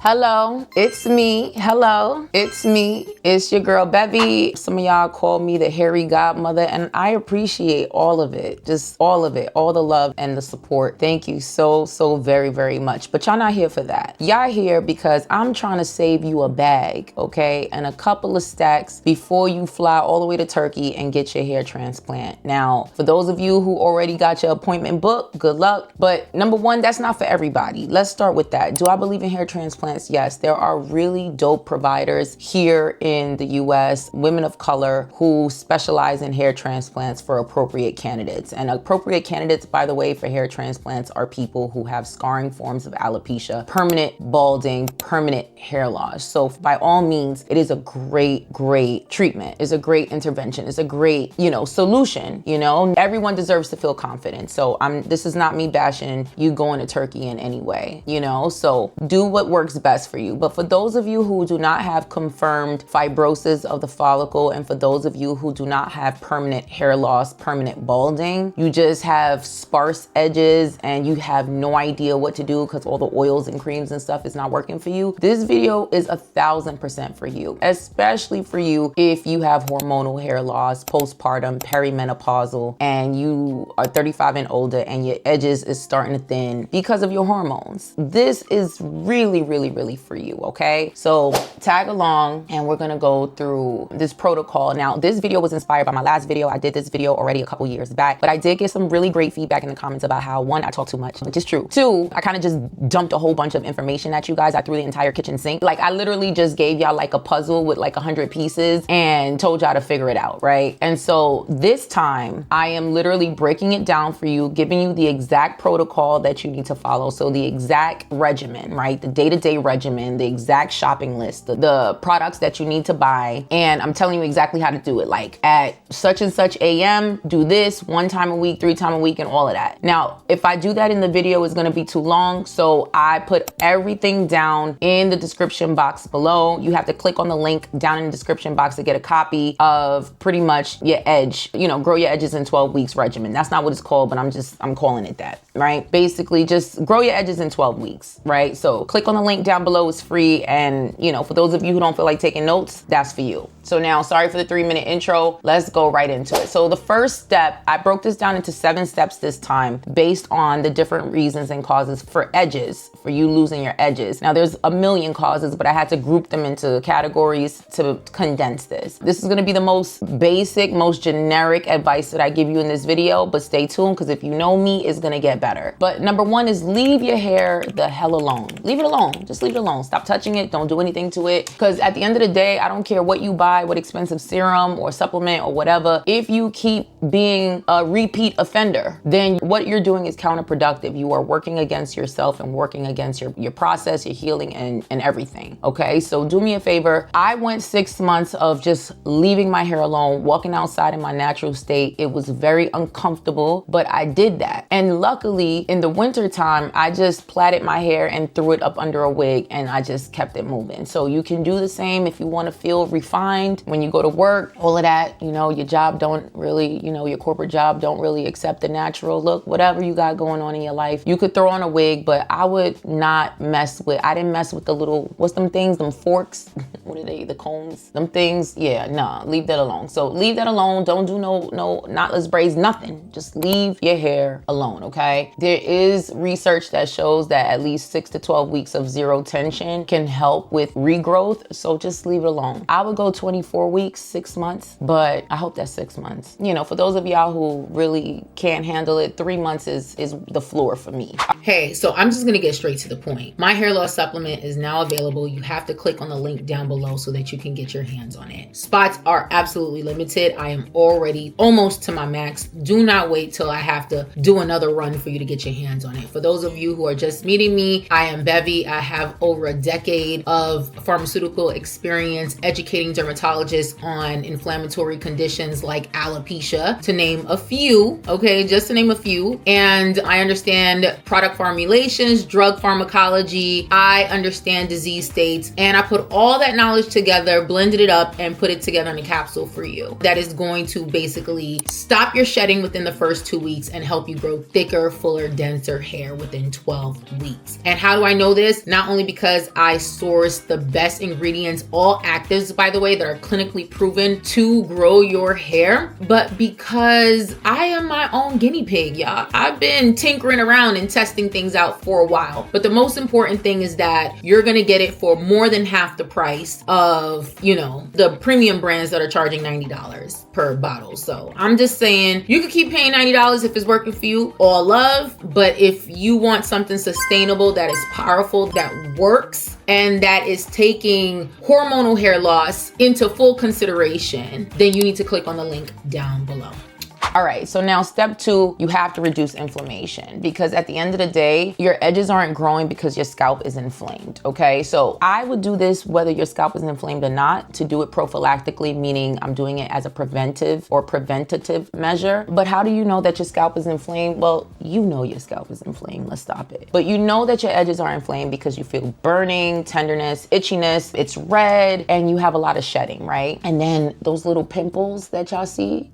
Hello, it's me. Hello, it's me. It's your girl Bevy. Some of y'all call me the hairy godmother, and I appreciate all of it. Just all of it, all the love and the support. Thank you so very, very much. But y'all not here for that. Y'all here because I'm trying to save you a bag, okay? And a couple of stacks before you fly all the way to Turkey and get your hair transplant. Now, for those of you who already got your appointment booked, good luck. But number one, that's not for everybody. Let's start with that. Do I believe in hair transplants? Yes, there are really dope providers here in the US, women of color who specialize in hair transplants for appropriate candidates. And appropriate candidates, by the way, for hair transplants are people who have scarring forms of alopecia, permanent balding, permanent hair loss. So by all means, it is a great treatment. It's a great intervention. It's a great, solution. Everyone deserves to feel confident. So this is not me bashing you going to Turkey in any way, so do what works best for you. But for those of you who do not have confirmed fibrosis of the follicle, and for those of you who do not have permanent hair loss, permanent balding, you just have sparse edges and you have no idea what to do because all the oils and creams and stuff is not working for you, this video is 1000% for you, especially for you if you have hormonal hair loss, postpartum, perimenopausal, and you are 35 and older and your edges is starting to thin because of your hormones. This is really for you, okay? So tag along and we're gonna go through this protocol. Now, this video was inspired by my last video. I did this video already a couple years back, but I did get some really great feedback in the comments about how, one, I talk too much, which is true. Two, I kind of just dumped a whole bunch of information at you guys. I threw the entire kitchen sink. Like, I literally just gave y'all like a puzzle with like 100 pieces and told y'all to figure it out, right? And so this time, I am literally breaking it down for you, giving you the exact protocol that you need to follow. So the exact regimen, right? The day-to-day regimen, the exact shopping list, the products that you need to buy. And I'm telling you exactly how to do it. Like at such and such AM, do this 1 time a week, 3 times a week, and all of that. Now, if I do that in the video, it's gonna be too long. So I put everything down in the description box below. You have to click on the link down in the description box to get a copy of pretty much your edge, grow your edges in 12 weeks regimen. That's not what it's called, but I'm calling it that, right? Basically just grow your edges in 12 weeks, right? So click on the link down below. It's free. And for those of you who don't feel like taking notes, that's for you. So now, sorry for the 3-minute intro. Let's go right into it. So the first step, I broke this down into 7 steps this time based on the different reasons and causes for edges, for you losing your edges. Now there's a million causes, but I had to group them into categories to condense this. This is gonna be the most basic, most generic advice that I give you in this video, but stay tuned because if you know me, it's gonna get better. But number 1 is leave your hair the hell alone. Leave it alone, just leave it alone. Stop touching it, don't do anything to it. Because at the end of the day, I don't care what you buy, what expensive serum or supplement or whatever. If you keep being a repeat offender, then what you're doing is counterproductive. You are working against yourself and working against your process, your healing and everything. Okay, so do me a favor. I went 6 months of just leaving my hair alone, walking outside in my natural state. It was very uncomfortable, but I did that. And luckily in the winter time, I just plaited my hair and threw it up under a wig and I just kept it moving. So you can do the same if you want to feel refined when you go to work, all of that, your job don't really, your corporate job don't really accept the natural look, whatever you got going on in your life. You could throw on a wig, but I would not I didn't mess with the little, what's them things, them forks? What are they, the combs? Them things? Yeah, nah, leave that alone. So leave that alone. Don't do no knotless braids, nothing. Just leave your hair alone, okay? There is research that shows that at least 6 to 12 weeks of zero tension can help with regrowth. So just leave it alone. I would go 24 weeks, 6 months, but I hope that's 6 months. For those of y'all who really can't handle it, 3 months is the floor for me. Hey, so I'm just gonna get straight to the point. My hair loss supplement is now available. You have to click on the link down below so that you can get your hands on it. Spots are absolutely limited. I am already almost to my max. Do not wait till I have to do another run for you to get your hands on it. For those of you who are just meeting me, I am Bevy. I have over a decade of pharmaceutical experience educating dermatologists on inflammatory conditions like alopecia, to name a few, okay, just to name a few. And I understand product formulations, drug pharmacology, I understand disease states, and I put all that knowledge knowledge together, blended it up, and put it together in a capsule for you that is going to basically stop your shedding within the first 2 weeks and help you grow thicker, fuller, denser hair within 12 weeks. And how do I know this? Not only because I source the best ingredients, all actives, by the way, that are clinically proven to grow your hair, but because I am my own guinea pig, y'all. I've been tinkering around and testing things out for a while. But the most important thing is that you're gonna get it for more than half the price of, the premium brands that are charging $90 per bottle. So I'm just saying, you could keep paying $90 if it's working for you, all love. But if you want something sustainable, that is powerful, that works, and that is taking hormonal hair loss into full consideration, then you need to click on the link down below. All right, so now step 2, you have to reduce inflammation, because at the end of the day, your edges aren't growing because your scalp is inflamed, okay? So I would do this whether your scalp is inflamed or not, to do it prophylactically, meaning I'm doing it as a preventive or preventative measure. But how do you know that your scalp is inflamed? Well, you know your scalp is inflamed, let's stop it. But you know that your edges are inflamed because you feel burning, tenderness, itchiness, it's red, and you have a lot of shedding, right? And then those little pimples that y'all see,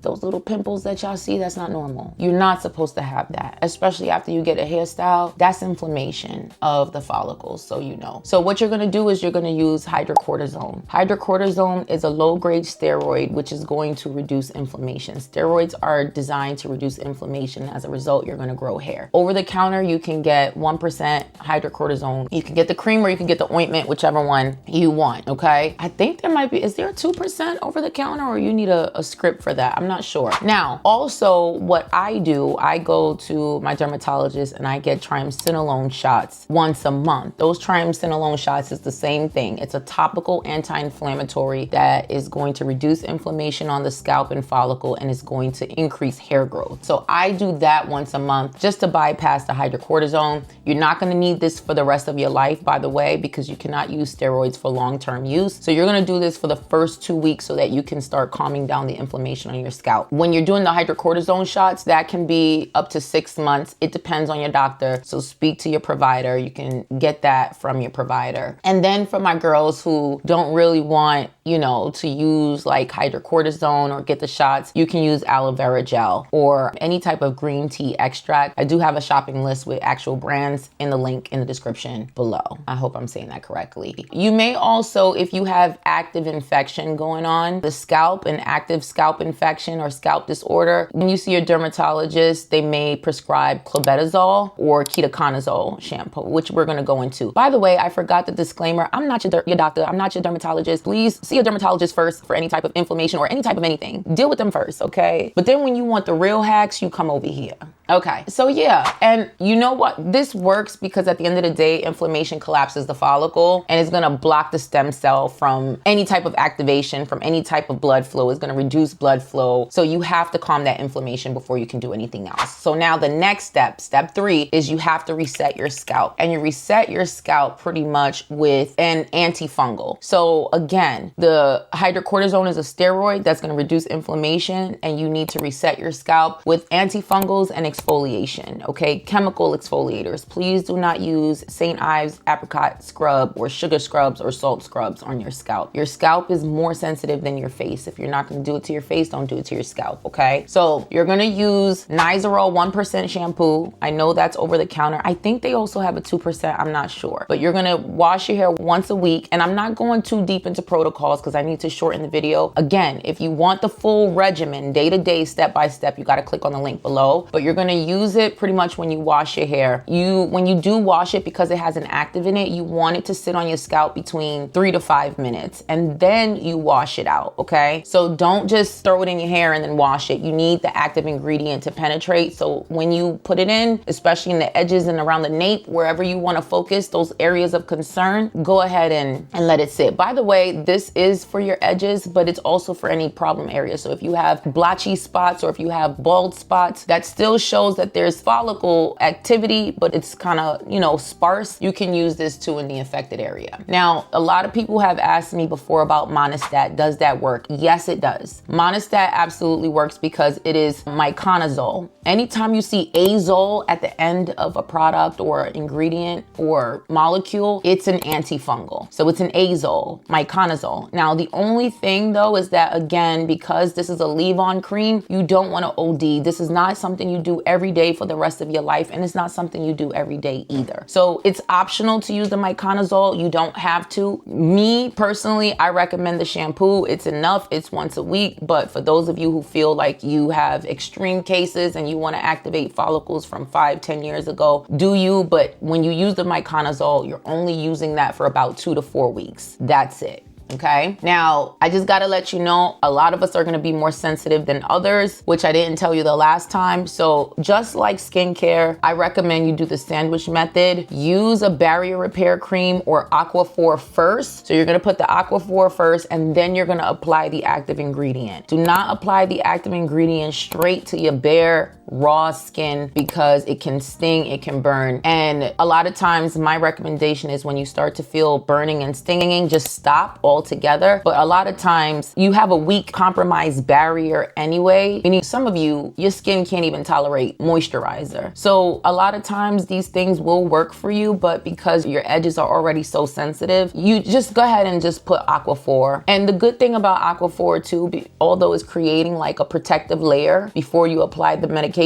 that's not normal. You're not supposed to have that, especially after you get a hairstyle. That's inflammation of the follicles, so you know. So what you're gonna do is you're gonna use hydrocortisone. Hydrocortisone is a low-grade steroid, which is going to reduce inflammation. Steroids are designed to reduce inflammation. As a result, you're gonna grow hair. Over the counter, you can get 1% hydrocortisone. You can get the cream or you can get the ointment, whichever one you want, okay? I think there might be, is there a 2% over the counter, or you need a script for that? I'm not sure. Now, also, what I do, I go to my dermatologist and I get triamcinolone shots once a month. Those triamcinolone shots is the same thing. It's a topical anti-inflammatory that is going to reduce inflammation on the scalp and follicle, and is going to increase hair growth. So I do that once a month just to bypass the hydrocortisone. You're not gonna need this for the rest of your life, by the way, because you cannot use steroids for long-term use. So you're gonna do this for the first 2 weeks so that you can start calming down the inflammation on your scalp. When you're doing the hydrocortisone shots, that can be up to 6 months. It depends on your doctor. So speak to your provider. You can get that from your provider. And then for my girls who don't really want, to use like hydrocortisone or get the shots, you can use aloe vera gel or any type of green tea extract. I do have a shopping list with actual brands in the link in the description below. I hope I'm saying that correctly. You may also, if you have active infection going on, the scalp, an active scalp infection or scalp disorder, when you see your dermatologist, they may prescribe clobetasol or ketoconazole shampoo, which we're gonna go into. By the way, I forgot the disclaimer. I'm not your doctor. I'm not your dermatologist. Please see a dermatologist first for any type of inflammation or any type of anything. Deal with them first, okay? But then when you want the real hacks, you come over here. Okay, so yeah, and you know what? This works because at the end of the day, inflammation collapses the follicle and it's gonna block the stem cell from any type of activation, from any type of blood flow. It's gonna reduce blood flow. So you have to calm that inflammation before you can do anything else. So now the next step, step 3, is you have to reset your scalp. And you reset your scalp pretty much with an antifungal. So again, the hydrocortisone is a steroid that's gonna reduce inflammation, and you need to reset your scalp with antifungals and exfoliation, okay? Chemical exfoliators. Please do not use St. Ives apricot scrub or sugar scrubs or salt scrubs on your scalp. Your scalp is more sensitive than your face. If you're not gonna do it to your face, don't do it to your scalp, okay? So you're gonna use Nizoral 1% shampoo. I know that's over the counter. I think they also have a 2%, I'm not sure. But you're gonna wash your hair once a week, and I'm not going too deep into protocols because I need to shorten the video. Again, if you want the full regimen, day to day, step by step, you gotta click on the link below. But you're gonna use it pretty much when you wash your hair. When you do wash it, because it has an active in it, you want it to sit on your scalp between 3 to 5 minutes, and then you wash it out, okay? So don't just throw it in your hair and then wash it. You need the active ingredient to penetrate. So when you put it in, especially in the edges and around the nape, wherever you wanna focus, those areas of concern, go ahead and let it sit. By the way, this is for your edges, but it's also for any problem areas. So if you have blotchy spots or if you have bald spots, that still shows shows that there's follicle activity, but it's kind of, you know, sparse, you can use this too in the affected area. Now, a lot of people have asked me before about Monistat. Does that work? Yes, it does. Monistat absolutely works because it is miconazole. Anytime you see azole at the end of a product or ingredient or molecule, it's an antifungal. So it's an azole, miconazole. Now, the only thing though is that, again, because this is a leave-on cream, you don't want to OD. This is not something you do every day for the rest of your life, and it's not something you do every day either. So it's optional to use the miconazole. You don't have to. Me personally, I recommend the shampoo. It's enough. It's once a week. But for those of you who feel like you have extreme cases and you want to activate follicles from 5-10 years ago, do you? But when you use the miconazole, you're only using that for about 2 to 4 weeks. That's it. Okay. Now, I just got to let you know, a lot of us are going to be more sensitive than others, which I didn't tell you the last time. So just like skincare, I recommend you do the sandwich method. Use a barrier repair cream or Aquaphor first. So you're going to put the Aquaphor first, and then you're going to apply the active ingredient. Do not apply the active ingredient straight to your bare raw skin because it can sting, it can burn. And a lot of times my recommendation is when you start to feel burning and stinging, just stop altogether. But a lot of times you have a weak compromised barrier anyway, meaning some of you, your skin can't even tolerate moisturizer. So a lot of times these things will work for you, but because your edges are already so sensitive, you just go ahead and just put Aquaphor. And the good thing about Aquaphor too, although it's creating like a protective layer before you apply the medication,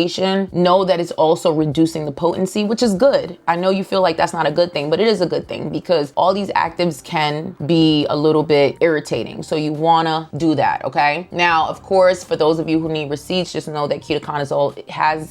know that it's also reducing the potency, which is good. I know you feel like that's not a good thing, but it is a good thing because all these actives can be a little bit irritating. So you wanna do that, okay? Now, of course, for those of you who need receipts, just know that ketoconazole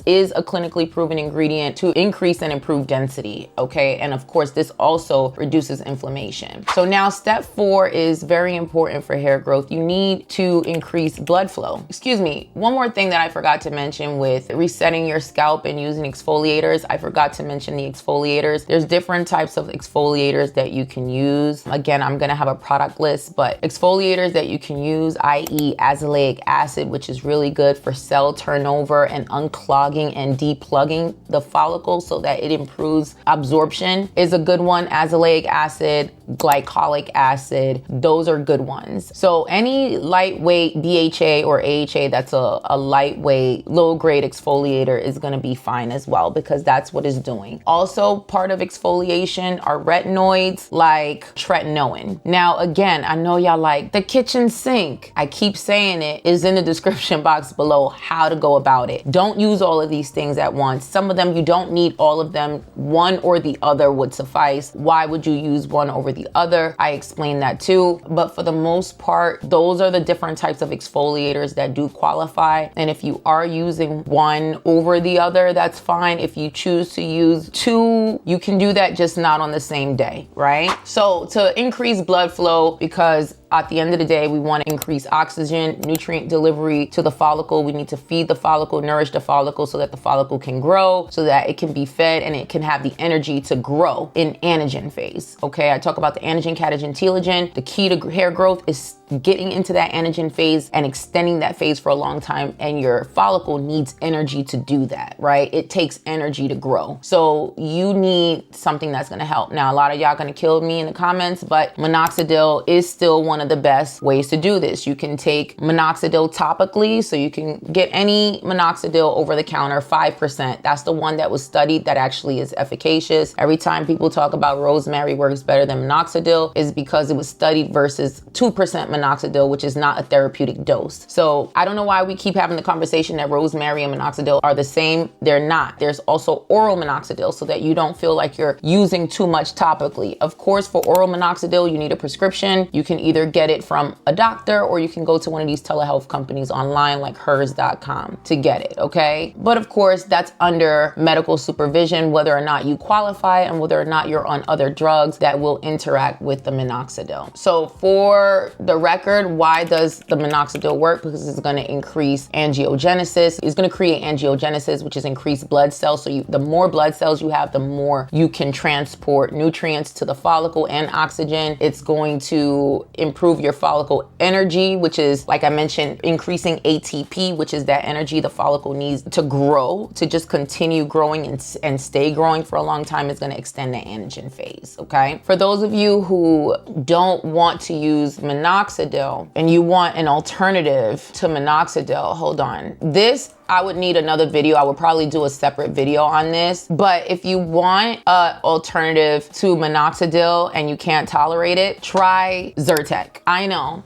is a clinically proven ingredient to increase and improve density, okay? And of course, this also reduces inflammation. So now step 4 is very important for hair growth. You need to increase blood flow. Excuse me, one more thing that I forgot to mention with resetting your scalp and using exfoliators. I forgot to mention the exfoliators. There's different types of exfoliators that you can use. Again, I'm gonna have a product list, but exfoliators that you can use, i.e. azelaic acid, which is really good for cell turnover and unclogging and depugging the follicle so that it improves absorption, is a good one. Azelaic acid, glycolic acid, those are good ones. So any lightweight BHA or AHA that's a lightweight, low grade exfoliator is gonna be fine as well because that's what it's doing. Also, part of exfoliation are retinoids like tretinoin. Now, again, I know y'all like the kitchen sink. I keep saying it is in the description box below how to go about it. Don't use all of these things at once. Some of them you don't need all of them. One or the other would suffice. Why would you use one over the other? I explained that too. But for the most part, those are the different types of exfoliators that do qualify. And if you are using one over the other, that's fine. If you choose to use 2, you can do that, just not on the same day, right? So to increase blood flow, because at the end of the day, we want to increase oxygen, nutrient delivery to the follicle. We need to feed the follicle, nourish the follicle so that the follicle can grow, so that it can be fed and it can have the energy to grow in anagen phase. Okay, I talk about the anagen, catagen, telogen. The key to hair growth is getting into that anagen phase and extending that phase for a long time, and your follicle needs energy to do that, right? It takes energy to grow. So you need something that's gonna help. Now, a lot of y'all gonna kill me in the comments, but minoxidil is still one of the best ways to do this. You can take minoxidil topically, so you can get any minoxidil over the counter, 5%. That's the one that was studied that actually is efficacious. Every time people talk about rosemary works better than minoxidil is because it was studied versus 2% minoxidil, which is not a therapeutic dose. So I don't know why we keep having the conversation that rosemary and minoxidil are the same. They're not. There's also oral minoxidil so that you don't feel like you're using too much topically. Of course, for oral minoxidil, you need a prescription. You can either get it from a doctor or you can go to one of these telehealth companies online like hers.com to get it, okay? But of course, that's under medical supervision, whether or not you qualify and whether or not you're on other drugs that will interact with the minoxidil. So for the record, why does the minoxidil work? Because it's going to increase angiogenesis. It's going to create angiogenesis, which is increased blood cells. So the more blood cells you have, the more you can transport nutrients to the follicle and oxygen. It's going to improve improve your follicle energy, which is, like I mentioned, increasing ATP, which is that energy the follicle needs to grow, to just continue growing and stay growing for a long time. Is going to extend the anagen phase, okay? For those of you who don't want to use minoxidil and you want an alternative to minoxidil, hold on. This, I would need another video. I would probably do a separate video on this. But if you want an alternative to minoxidil and you can't tolerate it, try Zyrtec. I know.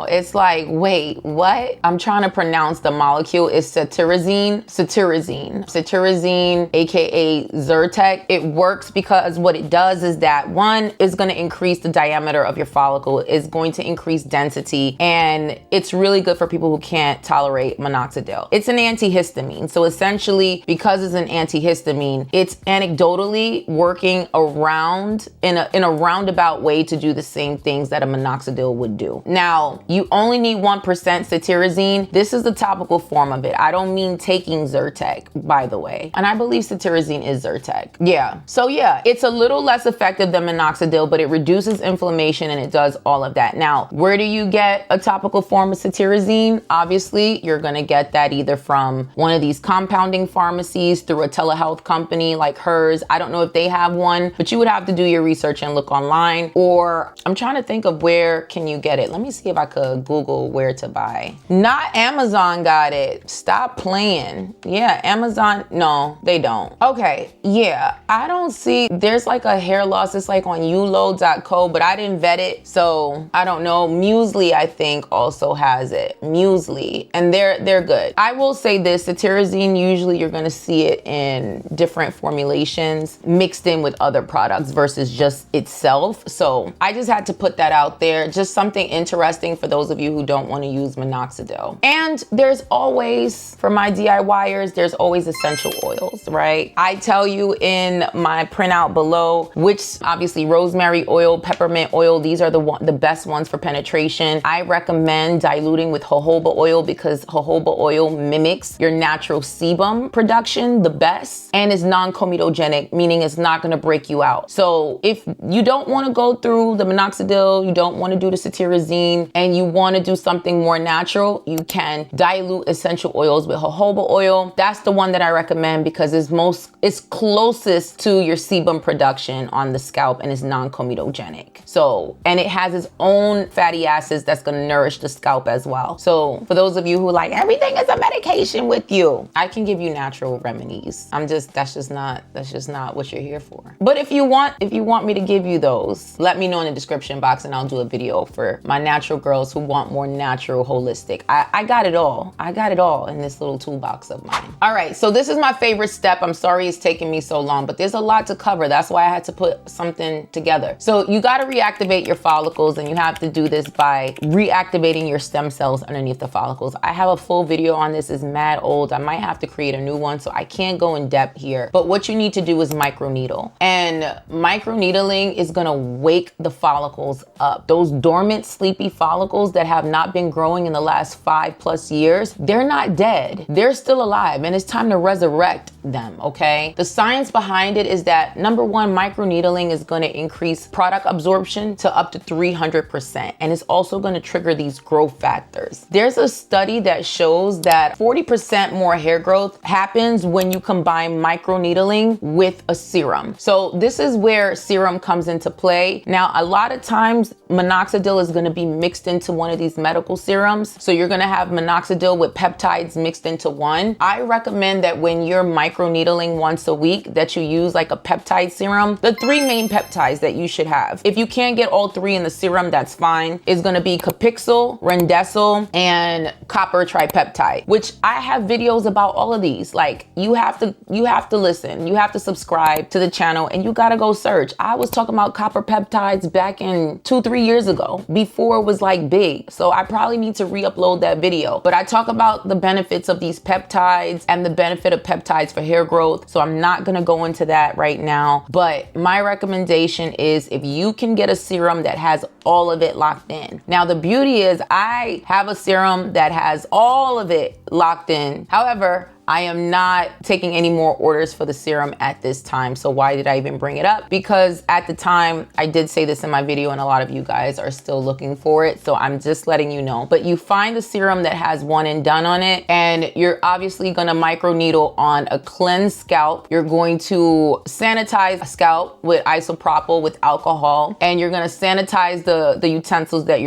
It's like, wait, what? I'm trying to pronounce the molecule. It's cetirizine, aka Zyrtec. It works because what it does is that, one, is going to increase the diameter of your follicle, is going to increase density, and it's really good for people who can't tolerate minoxidil. It's an antihistamine. So essentially, because it's an antihistamine, it's anecdotally working around in a roundabout way to do the same things that a minoxidil would do. Now, you only need 1% cetirizine. This is the topical form of it. I don't mean taking Zyrtec, by the way. And I believe cetirizine is Zyrtec. Yeah. So yeah, it's a little less effective than minoxidil, but it reduces inflammation and it does all of that. Now, where do you get a topical form of cetirizine? Obviously, you're going to get that either from one of these compounding pharmacies, through a telehealth company like hers. I don't know if they have one, but you would have to do your research and look online. Or I'm trying to think of where can you get it. Let me see if I could Google where to buy. Not Amazon got it. Stop playing. Yeah, Amazon. No, they don't. Okay. Yeah, I don't see. There's like a hair loss. It's like on ulo.co, but I didn't vet it, so I don't know. Muesli, I think, also has it. Muesli, and they're good. I will say this: cetirizine, usually you're gonna see it in different formulations mixed in with other products versus just itself. So I just had to put that out there. Just something interesting for those of you who don't want to use minoxidil. And there's always, for my DIYers, there's always essential oils, right? I tell you in my printout below, which obviously rosemary oil, peppermint oil, these are the best ones for penetration. I recommend diluting with jojoba oil because jojoba oil mimics your natural sebum production the best and is non-comedogenic, meaning it's not going to break you out. So if you don't want to go through the minoxidil, you don't want to do the cetirizine, and you want to do something more natural, you can dilute essential oils with jojoba oil. That's the one that I recommend because it's closest to your sebum production on the scalp and is non-comedogenic. So, and it has its own fatty acids that's going to nourish the scalp as well. So for those of you who like everything is a medication with you, I can give you natural remedies. That's just not what you're here for. But if you want me to give you those, let me know in the description box and I'll do a video for my natural girls who want more natural, holistic. I got it all. I got it all in this little toolbox of mine. All right, so this is my favorite step. I'm sorry it's taking me so long, but there's a lot to cover. That's why I had to put something together. So you got to reactivate your follicles, and you have to do this by reactivating your stem cells underneath the follicles. I have a full video on this. It's mad old. I might have to create a new one, so I can't go in depth here. But what you need to do is microneedle. And microneedling is gonna wake the follicles up. Those dormant, sleepy follicles that have not been growing in the last 5+ years, they're not dead. They're still alive, and it's time to resurrect them, okay? The science behind it is that, number one, microneedling is gonna increase product absorption to up to 300%, and it's also gonna trigger these growth factors. There's a study that shows that 40% more hair growth happens when you combine microneedling with a serum. So this is where serum comes into play. Now, a lot of times minoxidil is going to be mixed into one of these medical serums. So you're going to have minoxidil with peptides mixed into one. I recommend that when you're microneedling once a week, that you use like a peptide serum. The 3 main peptides that you should have. If you can't get all 3 in the serum, that's fine. It's going to be Capixyl, Rendecyl, and copper tripeptide, which I have videos about all of these. Like you have to listen, you have to subscribe to the channel, and you got to go search. I was talking about copper peptides back in 2-3 years ago, before it was like big. So I probably need to re-upload that video, but I talk about the benefits of these peptides and the benefit of peptides for hair growth. So I'm not going to go into that right now, but my recommendation is if you can get a serum that has all of it locked in. Now, the beauty is I have a serum that has all of it locked in. However, I am not taking any more orders for the serum at this time. So why did I even bring it up? Because at the time, I did say this in my video and a lot of you guys are still looking for it. So I'm just letting you know. But you find the serum that has one and done on it, and you're obviously gonna microneedle on a cleansed scalp. You're going to sanitize a scalp with isopropyl with alcohol, and you're gonna sanitize the utensils that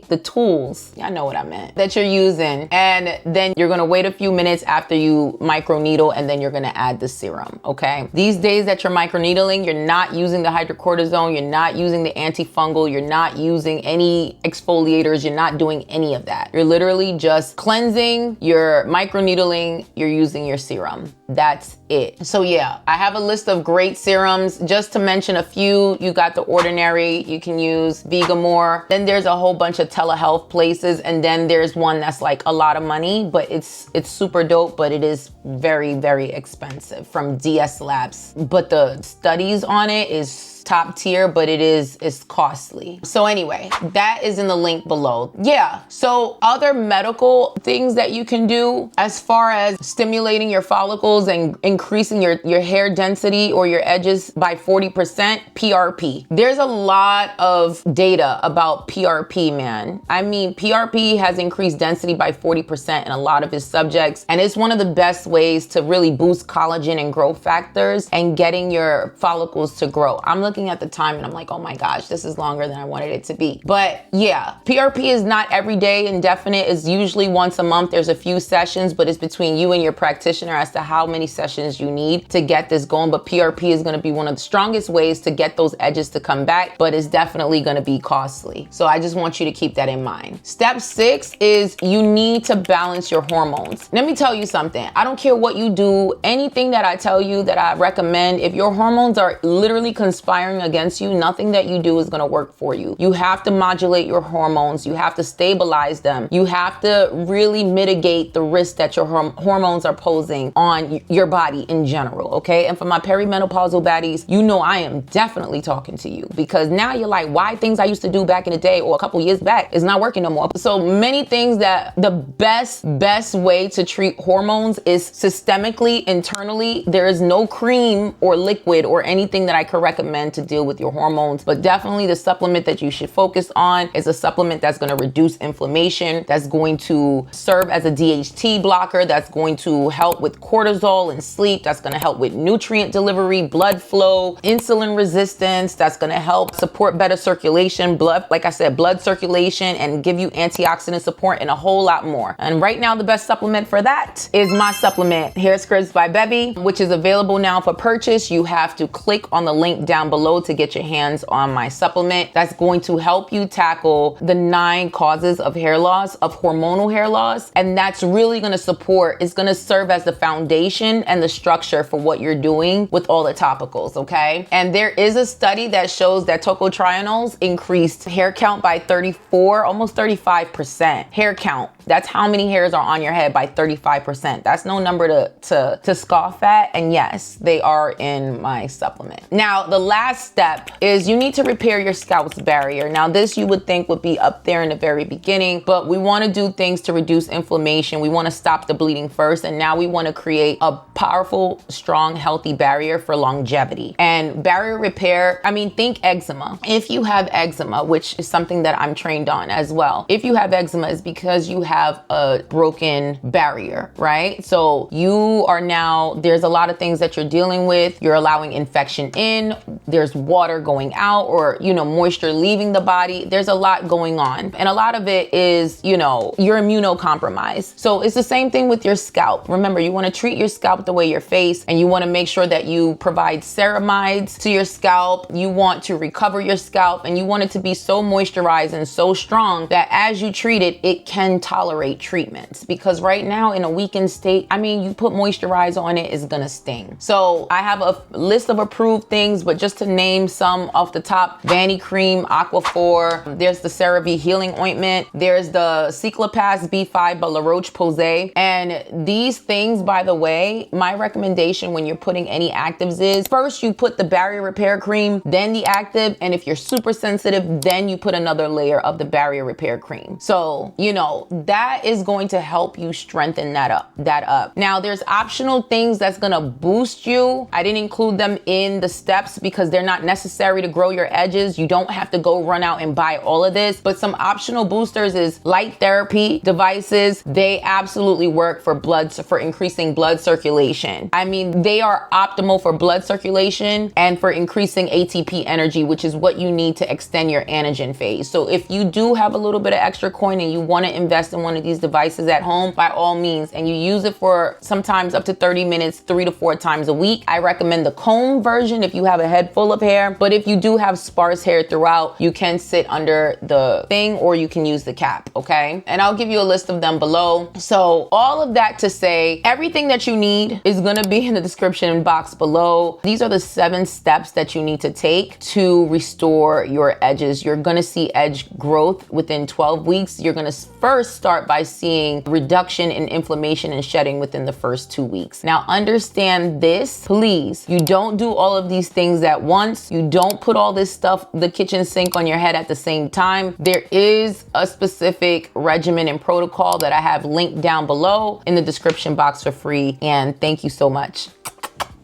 the tools, I know what I meant, that you're using. And then you're gonna wait a few minutes after you microneedle, and then you're gonna add the serum, okay? These days that you're microneedling, you're not using the hydrocortisone, you're not using the antifungal, you're not using any exfoliators, you're not doing any of that. You're literally just cleansing, you're microneedling, you're using your serum. That's it. So yeah, I have a list of great serums. Just to mention a few, you got The Ordinary, you can use Vegamore. Then there's a whole bunch of telehealth places, and then there's one that's like a lot of money, but it's super dope, but it is very, very expensive, from DS Labs. But the studies on it is top tier, but it's costly. So anyway, that is in the link below. Yeah, so other medical things that you can do as far as stimulating your follicles and increasing your hair density or your edges by 40%, PRP. There's a lot of data about PRP, man. I mean, PRP has increased density by 40% in a lot of his subjects, and it's one of the best ways to really boost collagen and growth factors and getting your follicles to grow. I'm looking at the time and I'm like, oh my gosh, this is longer than I wanted it to be. But yeah, PRP is not every day indefinite. It's usually once a month. There's a few sessions, but it's between you and your practitioner as to how many sessions you need to get this going. But PRP is going to be one of the strongest ways to get those edges to come back, but it's definitely going to be costly. So I just want you to keep that in mind. Step 6 is you need to balance your hormones. Let me tell you something. I don't care what you do, anything that I tell you that I recommend, if your hormones are literally conspiring against you, nothing that you do is going to work for you. You have to modulate your hormones. You have to stabilize them. You have to really mitigate the risk that your hormones are posing on your body in general, okay? And for my perimenopausal baddies, you know I am definitely talking to you, because now you're like, why things I used to do back in the day or a couple years back is not working no more. So many things that the best way to treat hormones is systemically, internally. There is no cream or liquid or anything that I could recommend to deal with your hormones, but definitely the supplement that you should focus on is a supplement that's going to reduce inflammation, that's going to serve as a DHT blocker, that's going to help with cortisol and sleep, that's going to help with nutrient delivery, blood flow, insulin resistance, that's going to help support better circulation, blood, like I said, blood circulation, and give you antioxidant support and a whole lot more. And right now, the best supplement for that is my supplement, HairScripts by Bevy, which is available now for purchase. You have to click on the link down below to get your hands on my supplement that's going to help you tackle the 9 causes of hair loss, of hormonal hair loss. And that's really going to support, it's going to serve as the foundation and the structure for what you're doing with all the topicals, okay? And there is a study that shows that tocotrienols increased hair count by 34, almost 35%. Hair count. That's how many hairs are on your head by 35%. That's no number to scoff at. And yes, they are in my supplement. Now, the last step is you need to repair your scalp's barrier. Now, this you would think would be up there in the very beginning, but we want to do things to reduce inflammation. We want to stop the bleeding first. And now we want to create a powerful, strong, healthy barrier for longevity. And barrier repair, I mean, think eczema. If you have eczema, which is something that I'm trained on as well, if you have eczema, it's because you have a broken barrier, right? So you are now, there's a lot of things that you're dealing with. You're allowing infection in, there's water going out, or, you know, moisture leaving the body. There's a lot going on. And a lot of it is, you know, you're immunocompromised. So it's the same thing with your scalp. Remember, you want to treat your scalp the way your face, and you want to make sure that you provide ceramides to your scalp. You want to recover your scalp, and you want it to be so moisturized and so strong that as you treat it, it can tolerate treatments. Because right now in a weakened state, I mean, you put moisturizer on it, it's gonna sting. So I have a list of approved things, but just to name some off the top: Vanny Cream, Aquaphor, there's the CeraVe Healing Ointment, there's the Cyclopass B5 by La Roche-Posay. And these things, by the way, my recommendation when you're putting any actives is first you put the barrier repair cream, then the active, and if you're super sensitive, then you put another layer of the barrier repair cream. So, you know, that is going to help you strengthen that up. Now, there's optional things that's gonna boost you. I didn't include them in the steps because they're not necessary to grow your edges. You don't have to go run out and buy all of this, but some optional boosters is light therapy devices. They absolutely work for increasing blood circulation. I mean, they are optimal for blood circulation and for increasing ATP energy, which is what you need to extend your anagen phase. So if you do have a little bit of extra coin and you want to invest in one of these devices at home, by all means, and you use it for sometimes up to 30 minutes, 3 to 4 times a week, I recommend the comb version if you have a head full of hair. But if you do have sparse hair throughout, you can sit under the thing or you can use the cap, okay? And I'll give you a list of them below. So all of that to say, everything that you need is gonna be in the description box below. These are the 7 steps that you need to take to restore your edges. You're gonna see edge growth within 12 weeks. You're gonna first start by seeing reduction in inflammation and shedding within the first 2 weeks. Now understand this, please. You don't do all of these things at once. You don't put all this stuff, the kitchen sink, on your head at the same time. There is a specific regimen and protocol that I have linked down below in the description box for free. And thank you so much.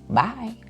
Bye.